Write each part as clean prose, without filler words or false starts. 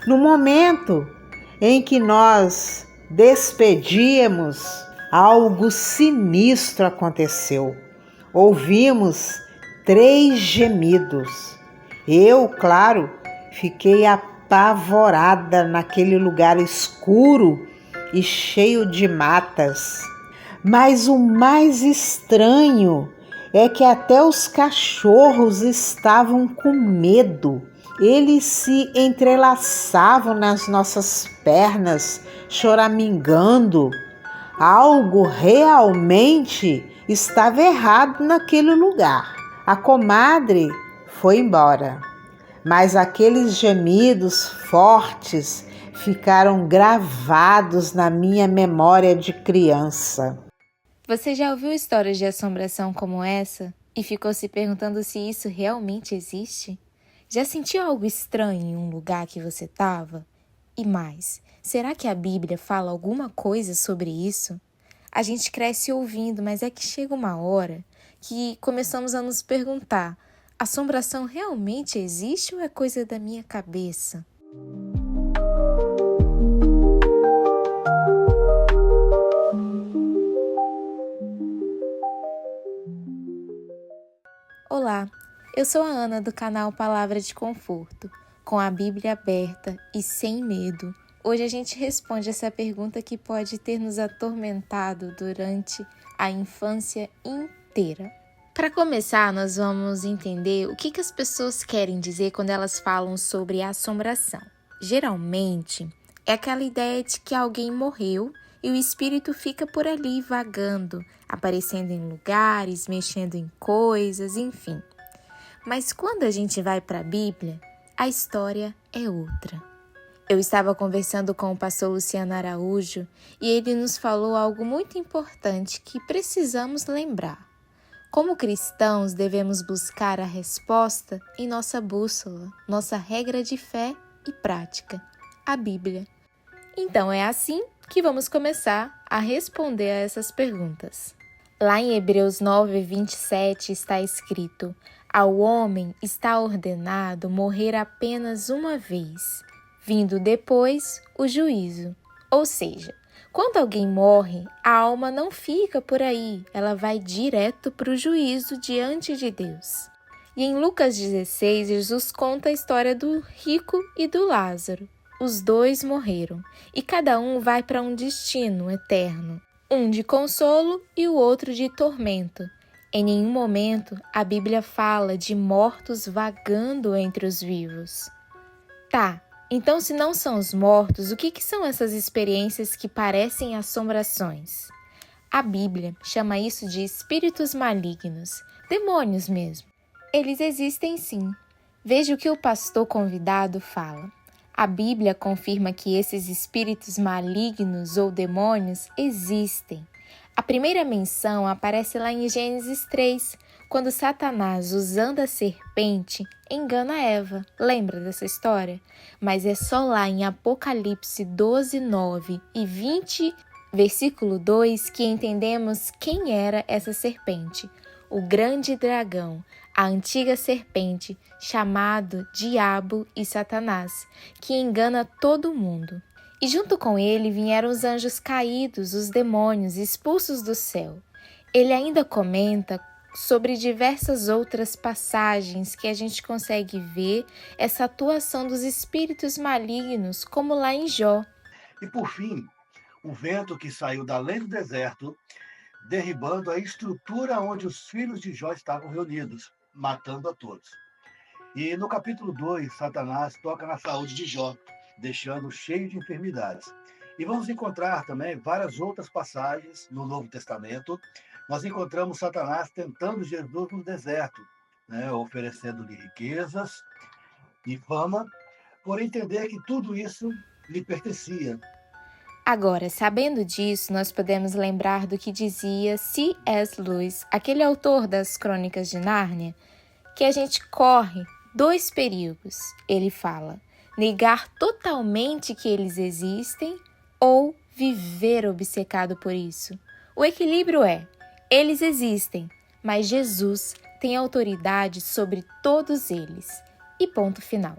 No momento em que nós despedíamos, algo sinistro aconteceu. Ouvimos 3 gemidos. Eu, claro, fiquei apavorada naquele lugar escuro e cheio de matas. Mas o mais estranho é que até os cachorros estavam com medo. Eles se entrelaçavam nas nossas pernas, choramingando. Algo realmente estava errado naquele lugar. A comadre foi embora, mas aqueles gemidos fortes ficaram gravados na minha memória de criança. Você já ouviu histórias de assombração como essa e ficou se perguntando se isso realmente existe? Já sentiu algo estranho em um lugar que você estava? E mais, será que a Bíblia fala alguma coisa sobre isso? A gente cresce ouvindo, mas é que chega uma hora que começamos a nos perguntar: assombração realmente existe ou é coisa da minha cabeça? Olá, eu sou a Ana do canal Palavra de Conforto. Com a Bíblia aberta e sem medo, hoje a gente responde essa pergunta que pode ter nos atormentado durante a infância inteira. Para começar, nós vamos entender o que as pessoas querem dizer quando elas falam sobre assombração. Geralmente, é aquela ideia de que alguém morreu e o espírito fica por ali vagando, aparecendo em lugares, mexendo em coisas, enfim. Mas quando a gente vai para a Bíblia, a história é outra. Eu estava conversando com o pastor Luciano Araújo e ele nos falou algo muito importante que precisamos lembrar. Como cristãos, devemos buscar a resposta em nossa bússola, nossa regra de fé e prática, a Bíblia. Então é assim que vamos começar a responder a essas perguntas. Lá em Hebreus 9:27 está escrito: ao homem está ordenado morrer apenas uma vez, vindo depois o juízo. Ou seja, quando alguém morre, a alma não fica por aí, ela vai direto para o juízo diante de Deus. E em Lucas 16, Jesus conta a história do rico e do Lázaro. Os dois morreram, e cada um vai para um destino eterno, um de consolo e o outro de tormento. Em nenhum momento a Bíblia fala de mortos vagando entre os vivos. Tá, então se não são os mortos, o que são essas experiências que parecem assombrações? A Bíblia chama isso de espíritos malignos, demônios mesmo. Eles existem sim. Veja o que o pastor convidado fala. A Bíblia confirma que esses espíritos malignos ou demônios existem. A primeira menção aparece lá em Gênesis 3, quando Satanás, usando a serpente, engana Eva. Lembra dessa história? Mas é só lá em Apocalipse 12:9 e 20, versículo 2, que entendemos quem era essa serpente. O grande dragão, a antiga serpente, chamado Diabo e Satanás, que engana todo mundo. E junto com ele vieram os anjos caídos, os demônios expulsos do céu. Ele ainda comenta sobre diversas outras passagens que a gente consegue ver essa atuação dos espíritos malignos, como lá em Jó. E por fim, o vento que saiu da além do deserto, derribando a estrutura onde os filhos de Jó estavam reunidos, matando a todos. E no capítulo 2, Satanás toca na saúde de Jó, deixando-o cheio de enfermidades. E vamos encontrar também várias outras passagens no Novo Testamento. Nós encontramos Satanás tentando Jesus no deserto, oferecendo-lhe riquezas e fama, por entender que tudo isso lhe pertencia. Agora, sabendo disso, nós podemos lembrar do que dizia C.S. Lewis, aquele autor das Crônicas de Nárnia, que a gente corre 2 perigos. Ele fala: negar totalmente que eles existem ou viver obcecado por isso. O equilíbrio é: eles existem, mas Jesus tem autoridade sobre todos eles. E ponto final.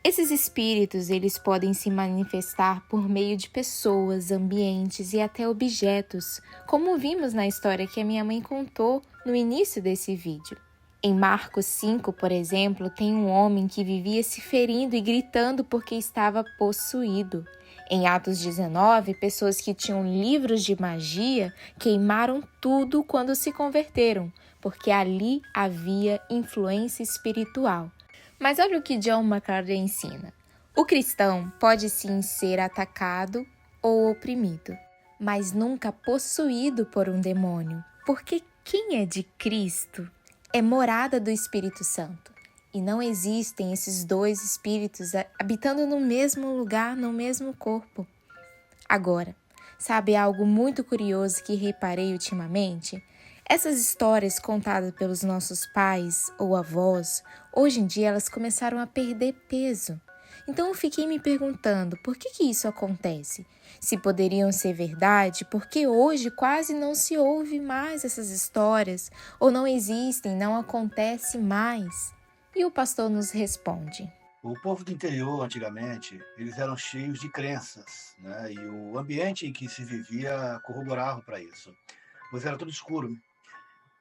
Esses espíritos, eles podem se manifestar por meio de pessoas, ambientes e até objetos, como vimos na história que a minha mãe contou no início desse vídeo. Em Marcos 5, por exemplo, tem um homem que vivia se ferindo e gritando porque estava possuído. Em Atos 19, pessoas que tinham livros de magia queimaram tudo quando se converteram, porque ali havia influência espiritual. Mas olha o que John MacArthur ensina. O cristão pode sim ser atacado ou oprimido, mas nunca possuído por um demônio, porque quem é de Cristo é morada do Espírito Santo. E não existem esses dois espíritos habitando no mesmo lugar, no mesmo corpo. Agora, sabe algo muito curioso que reparei ultimamente? Essas histórias contadas pelos nossos pais ou avós, hoje em dia elas começaram a perder peso. Então eu fiquei me perguntando por que isso acontece? Se poderiam ser verdade, porque hoje quase não se ouve mais essas histórias, ou não existem, não acontece mais. E o pastor nos responde. O povo do interior, antigamente, eles eram cheios de crenças, né? E o ambiente em que se vivia corroborava para isso, pois era tudo escuro.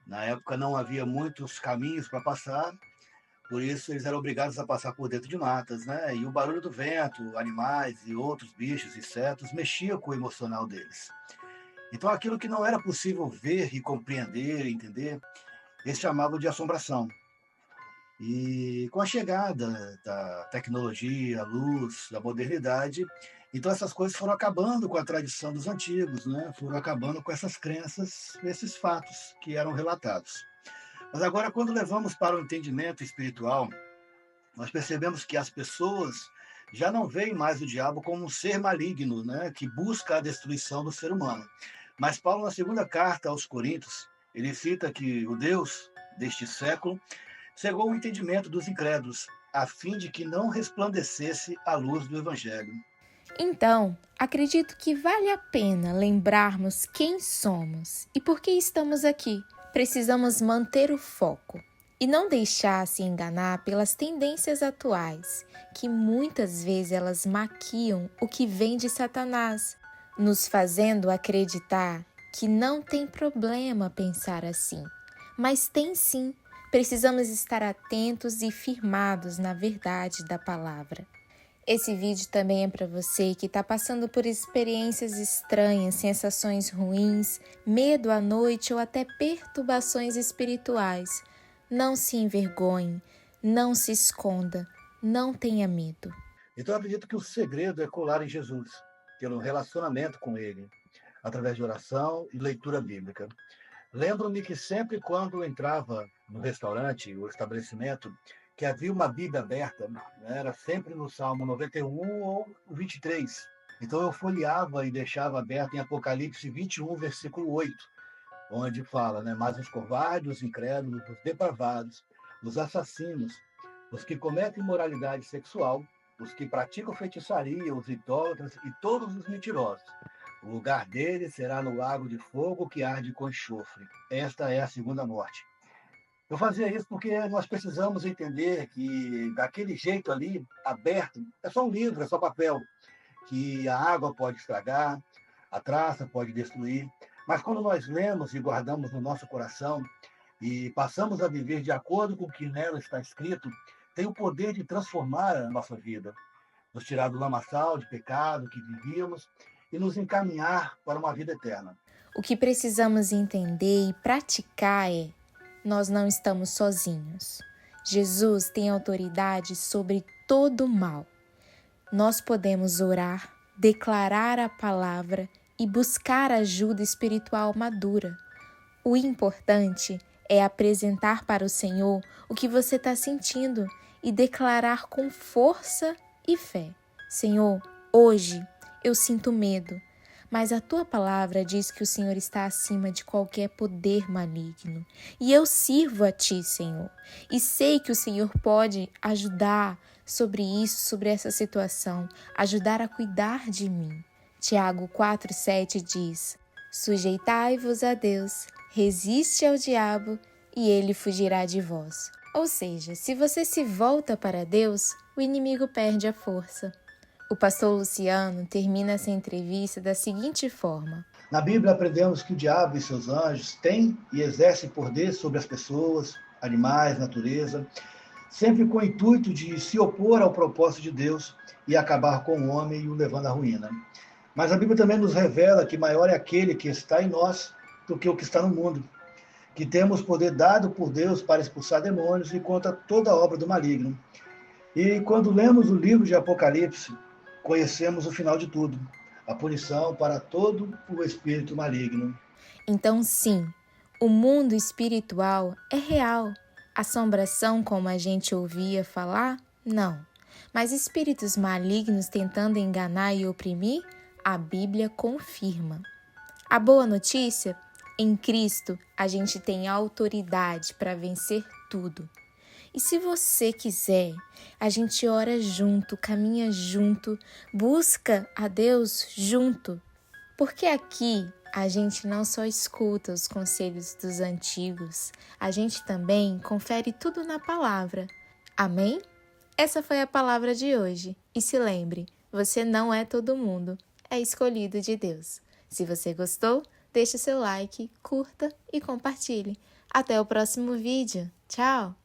Na época não havia muitos caminhos para passar, por isso eles eram obrigados a passar por dentro de matas, né? E o barulho do vento, animais e outros bichos, insetos, mexia com o emocional deles. Então aquilo que não era possível ver e compreender, entender, eles chamavam de assombração. E com a chegada da tecnologia, a luz, da modernidade, então essas coisas foram acabando com a tradição dos antigos, né? Foram acabando com essas crenças, esses fatos que eram relatados. Mas agora, quando levamos para o entendimento espiritual, nós percebemos que as pessoas já não veem mais o diabo como um ser maligno, né? Que busca a destruição do ser humano. Mas Paulo, na segunda carta aos Coríntios, ele cita que o Deus deste século cegou o entendimento dos incrédulos, a fim de que não resplandecesse a luz do Evangelho. Então, acredito que vale a pena lembrarmos quem somos e por que estamos aqui. Precisamos manter o foco e não deixar se enganar pelas tendências atuais, que muitas vezes elas maquiam o que vem de Satanás, nos fazendo acreditar que não tem problema pensar assim, mas tem sim. Precisamos estar atentos e firmados na verdade da palavra. Esse vídeo também é para você que está passando por experiências estranhas, sensações ruins, medo à noite ou até perturbações espirituais. Não se envergonhe, não se esconda, não tenha medo. Então eu acredito que o segredo é colar em Jesus, ter um relacionamento com Ele, através de oração e leitura bíblica. Lembro-me que sempre quando entrava no restaurante ou estabelecimento, que havia uma Bíblia aberta, né? Era sempre no Salmo 91 ou 23. Então eu folheava e deixava aberto em Apocalipse 21, versículo 8, onde fala, né? Mas os covardes, os incrédulos, os depravados, os assassinos, os que cometem imoralidade sexual, os que praticam feitiçaria, os idólatras e todos os mentirosos. O lugar deles será no lago de fogo que arde com enxofre. Esta é a segunda morte. Eu fazia isso porque nós precisamos entender que daquele jeito ali, aberto, é só um livro, é só papel, que a água pode estragar, a traça pode destruir, mas quando nós lemos e guardamos no nosso coração e passamos a viver de acordo com o que nela está escrito, tem o poder de transformar a nossa vida, nos tirar do lamaçal de pecado que vivíamos e nos encaminhar para uma vida eterna. O que precisamos entender e praticar é: nós não estamos sozinhos. Jesus tem autoridade sobre todo o mal. Nós podemos orar, declarar a palavra e buscar ajuda espiritual madura. O importante é apresentar para o Senhor o que você está sentindo e declarar com força e fé: Senhor, hoje eu sinto medo, mas a tua palavra diz que o Senhor está acima de qualquer poder maligno. E eu sirvo a ti, Senhor, e sei que o Senhor pode ajudar sobre isso, sobre essa situação, ajudar a cuidar de mim. Tiago 4,7 diz: sujeitai-vos a Deus, resiste ao diabo e ele fugirá de vós. Ou seja, se você se volta para Deus, o inimigo perde a força. O pastor Luciano termina essa entrevista da seguinte forma: Na Bíblia aprendemos que o diabo e seus anjos têm e exercem poder sobre as pessoas, animais, natureza, sempre com o intuito de se opor ao propósito de Deus e acabar com o homem e o levando à ruína. Mas a Bíblia também nos revela que maior é aquele que está em nós do que o que está no mundo, que temos poder dado por Deus para expulsar demônios e contra toda obra do maligno. E quando lemos o livro de Apocalipse, conhecemos o final de tudo, a punição para todo o espírito maligno. Então, sim, o mundo espiritual é real. Assombração, como a gente ouvia falar, não. Mas espíritos malignos tentando enganar e oprimir, a Bíblia confirma. A boa notícia? Em Cristo, a gente tem autoridade para vencer tudo. E se você quiser, a gente ora junto, caminha junto, busca a Deus junto. Porque aqui a gente não só escuta os conselhos dos antigos, a gente também confere tudo na palavra. Amém? Essa foi a palavra de hoje. E se lembre, você não é todo mundo, é escolhido de Deus. Se você gostou, deixe seu like, curta e compartilhe. Até o próximo vídeo. Tchau!